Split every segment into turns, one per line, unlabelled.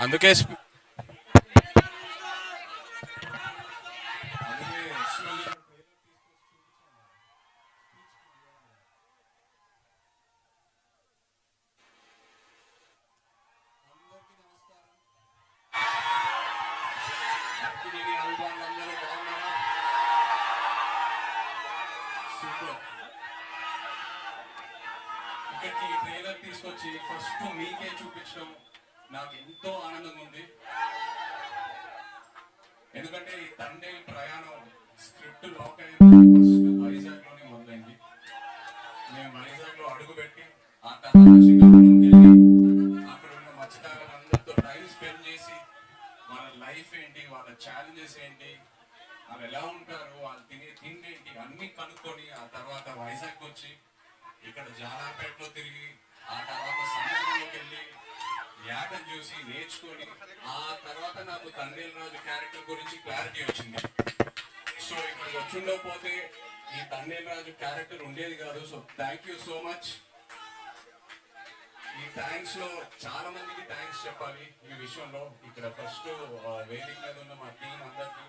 అందుకే ఇక్కడికి ట్రైలర్ తీసుకొచ్చి ఫస్ట్ మీకే చూపించడం నాకు ఎంతో ఆనందంగా ఉంది. ఎందుకంటే ఈ తండేల్ ప్రయాణం స్క్రిప్ట్ లాక్ అయింది ఫస్ట్ వైజాగ్ లోనే మొదలైంది. మేము వైజాగ్ లో అడుగుపెట్టి ఆ తర్వాత శ్రీకాకుళంకి వెళ్ళి అక్కడ ఉన్న మత్స్యకారులందరితో టైం స్పెండ్ చేసి వాళ్ళ లైఫ్ ఏంటి, వాళ్ళ ఛాలెంజెస్ ఏంటి, వాళ్ళు ఎలా ఉంటారు, వాళ్ళు తినే తిండి ఏంటి అన్ని కనుక్కొని ఆ తర్వాత వైజాగ్ వచ్చి ఇక్కడ జాలాపేటలో తిరిగి ఆ తర్వాత సముద్రంలోకి వెళ్ళి యాటను చూసి నేర్చుకొని ఆ తర్వాత నాకు తండేల్ రాజు క్యారెక్టర్ గురించి క్లారిటీ వచ్చింది. సో ఇక్కడ వచ్చిండకపోతే ఈ తండేల్ రాజు క్యారెక్టర్ ఉండేది కాదు. So thank you so much. ఈ థ్యాంక్స్ లో చాలా మందికి థ్యాంక్స్ చెప్పాలి ఈ విషయంలో. ఇక్కడ ఫస్ట్ వేదిక మీద ఉన్న మా టీం అందరికి,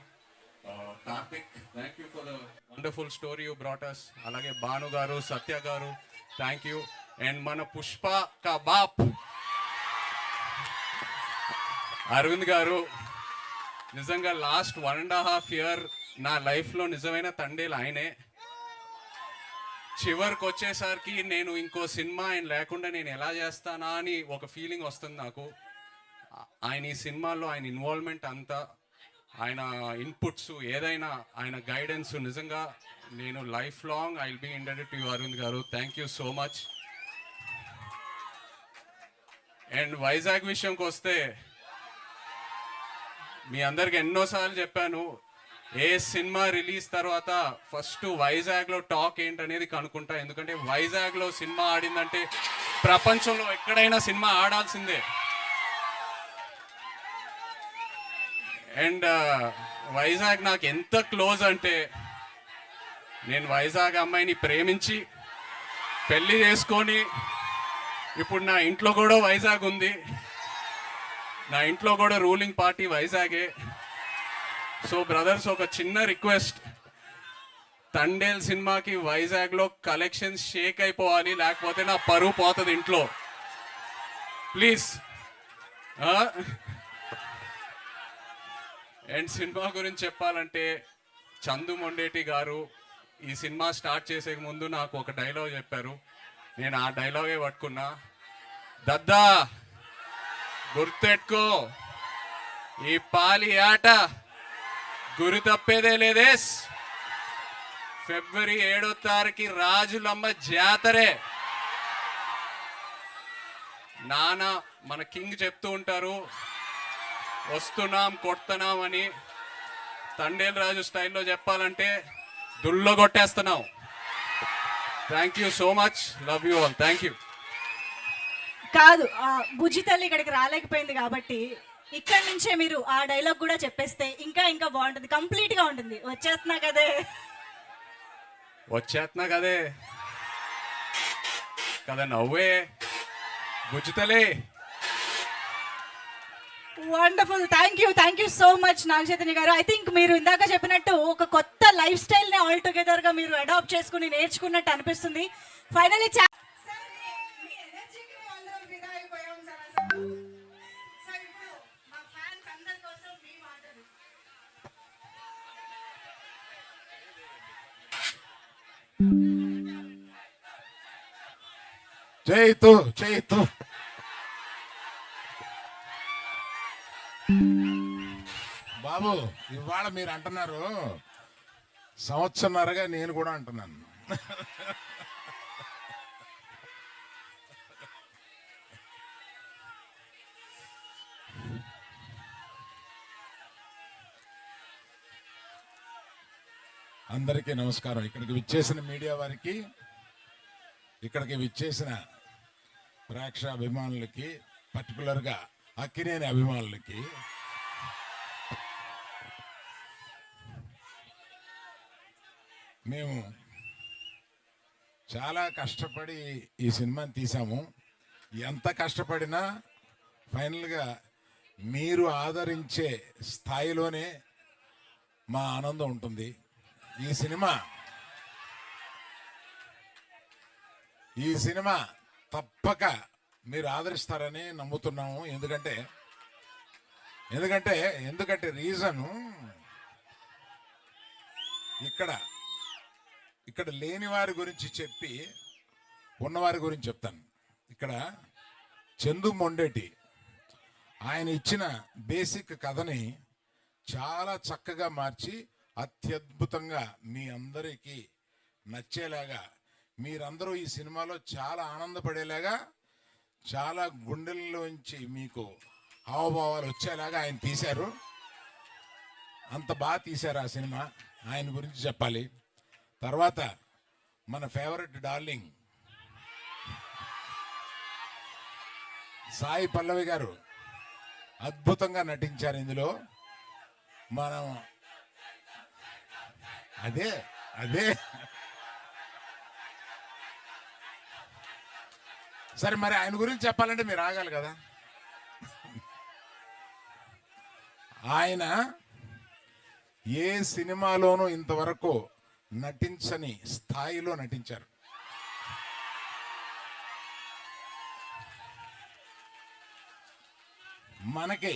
Karthik thank you for the wonderful story you brought us. అలాగే భాను గారు, సత్య గారు థ్యాంక్ యూ. అండ్ మన పుష్ప కా బాప్ అరవింద్ గారు, నిజంగా లాస్ట్ 1.5 year నా లైఫ్లో నిజమైన తండేలు ఆయనే. చివరికి వచ్చేసరికి నేను ఇంకో సినిమా ఆయన లేకుండా నేను ఎలా చేస్తానా అని ఒక ఫీలింగ్ వస్తుంది నాకు. ఆయన ఈ సినిమాల్లో ఆయన ఇన్వాల్వ్మెంట్ అంతా, ఆయన ఇన్పుట్స్ ఏదైనా ఆయన గైడెన్స్ నిజంగా నేను life long I will be indebted to you Aravind garu. Thank you so much. And Vizag విషయంకి వస్తే మీ అందరికి ఎన్నోసార్లు చెప్పాను, ఏ సినిమా రిలీజ్ తర్వాత ఫస్ట్ వైజాగ్లో టాక్ ఏంటనేది కనుక్కుంటా. ఎందుకంటే వైజాగ్లో సినిమా ఆడిందంటే ప్రపంచంలో ఎక్కడైనా సినిమా ఆడాల్సిందే. అండ్ వైజాగ్ నాకు ఎంత క్లోజ్ అంటే, నేను వైజాగ్ అమ్మాయిని ప్రేమించి పెళ్లి చేసుకొని ఇప్పుడు నా ఇంట్లో కూడా వైజాగ్ ఉంది. నా ఇంట్లో కూడా రూలింగ్ పార్టీ వైజాగే. సో బ్రదర్స్, ఒక చిన్న రిక్వెస్ట్, తండేల్ సినిమాకి వైజాగ్లో కలెక్షన్స్ షేక్ అయిపోవాలి, లేకపోతే నా పరువు పోతుంది ఇంట్లో. ప్లీజ్. అండ్ సినిమా గురించి చెప్పాలంటే, చందు మొండేటి గారు ఈ సినిమా స్టార్ట్ చేసే ముందు నాకు ఒక డైలాగ్ చెప్పారు. నేను ఆ డైలాగే పట్టుకున్నా. దద్దా గుర్తెట్టుకో, ఈ పాలి ఆట గురి తప్పేదే లేదేస్. February 7వ తారీఖు రాజులమ్మ జాతరే. నాన్న మన కింగ్ చెప్తూ ఉంటారు, వస్తున్నాం కొడుతున్నాం అని. తండేల్ రాజు స్టైల్లో చెప్పాలంటే దుల్లో కొట్టేస్తున్నాం. Thank you so much. Love you all. Thank you.
కాదు, బుజ్జి తల్లి ఇక్కడికి రాలేకపోయింది కాబట్టి ఇక్కడి నుంచే మీరు ఆ డైలాగ్ కూడా చెప్పేస్తే ఇంకా ఇంకా బాగుంటుంది, కంప్లీట్ గా ఉంటుంది. వచ్చేస్తున్నా
కదే కదా నవ్వే బుజ్జి తల్లి.
Wonderful. Thank you so much Naga Chaitanya garu. I think మీరు ఇందాక చెప్పినట్టు ఒక కొత్త లైఫ్ స్టైల్ ని ఆల్ టుగెదర్ గా మీరు అడాప్ట్ చేసుకుని నేర్చుకున్నట్టు అనిపిస్తుంది. ఫైనల్లీ
చేయితు బాబు, ఇవాళ మీరు అంటున్నారు, సంవత్సరంన్నరగా నేను కూడా అంటున్నాను. అందరికీ నమస్కారం. ఇక్కడికి విచ్చేసిన మీడియా వారికి, ఇక్కడికి విచ్చేసిన ప్రేక్షాభిమానులకి, పర్టికులర్గా అక్కినేని అభిమానులకి మేము చాలా కష్టపడి ఈ సినిమాని తీసాము. ఎంత కష్టపడినా ఫైనల్గా మీరు ఆదరించే స్థాయిలోనే మా ఆనందం ఉంటుంది. ఈ సినిమా తప్పక మీరు ఆదరిస్తారని నమ్ముతున్నాము. ఎందుకంటే రీజను ఇక్కడ లేని వారి గురించి చెప్పి ఉన్నవారి గురించి చెప్తాను. ఇక్కడ చందు మొండేటి ఆయన ఇచ్చిన బేసిక్ కథని చాలా చక్కగా మార్చి అత్యద్భుతంగా మీ అందరికీ నచ్చేలాగా, మీరందరూ ఈ సినిమాలో చాలా ఆనందపడేలాగా, చాలా గుండెల్లోంచి మీకు హావభావాలు వచ్చేలాగా ఆయన తీశారు. అంత బాగా తీశారు ఆ సినిమా. ఆయన గురించి చెప్పాలి. తర్వాత మన ఫేవరెట్ డార్లింగ్ సాయి పల్లవి గారు అద్భుతంగా నటించారు ఇందులో. మనం అదే సరే, మరి ఆయన గురించి చెప్పాలంటే మీరు ఆగాలి కదా. ఆయన ఏ సినిమాలోనూ ఇంతవరకు నటించని స్థాయిలో నటించారు. మనకి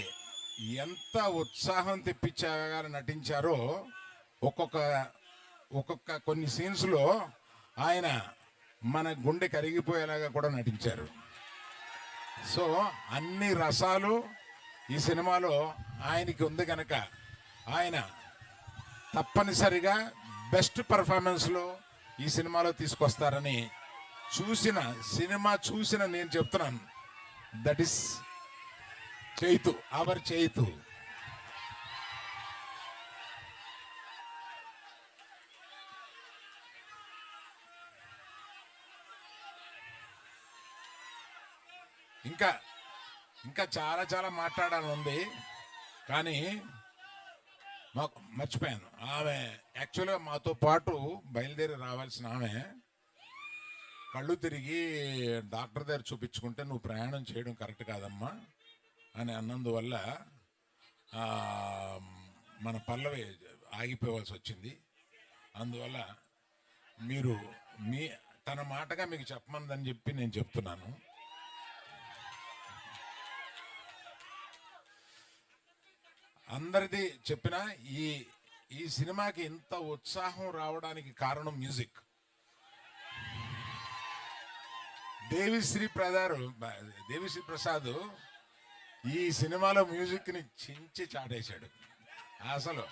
ఎంత ఉత్సాహం తెప్పించగా నటించారో ఒక్కొక్క కొన్ని సీన్స్లో ఆయన మన గుండె కరిగిపోయేలాగా కూడా నటించారు. సో అన్ని రసాలు ఈ సినిమాలో ఆయనకి ఉంది కనుక ఆయన తప్పనిసరిగా బెస్ట్ పర్ఫార్మెన్స్లో ఈ సినిమాలో తీసుకొస్తారని సినిమా చూసిన నేను చెప్తున్నాను. That is Chaitu, our Chaitu. ఇంకా చాలా చాలా మాట్లాడాలని ఉంది, కానీ మాకు మర్చిపోయాను. ఆమె యాక్చువల్గా మాతో పాటు బయలుదేరి రావాల్సిన ఆమె కళ్ళు తిరిగి డాక్టర్ దగ్గర చూపించుకుంటే నువ్వు ప్రయాణం చేయడం కరెక్ట్ కాదమ్మా అని అన్నందువల్ల మన పల్లవి ఆగిపోవాల్సి వచ్చింది. అందువల్ల మీరు తన మాటగా మీకు చెప్పమని చెప్పి నేను చెప్తున్నాను. అందరిది చెప్పిన ఈ సినిమాకి ఇంత ఉత్సాహం రావడానికి కారణం మ్యూజిక్. దేవిశ్రీ ప్రసాద్ ఈ సినిమాలో మ్యూజిక్ని చించి చాటేశాడు. అసలు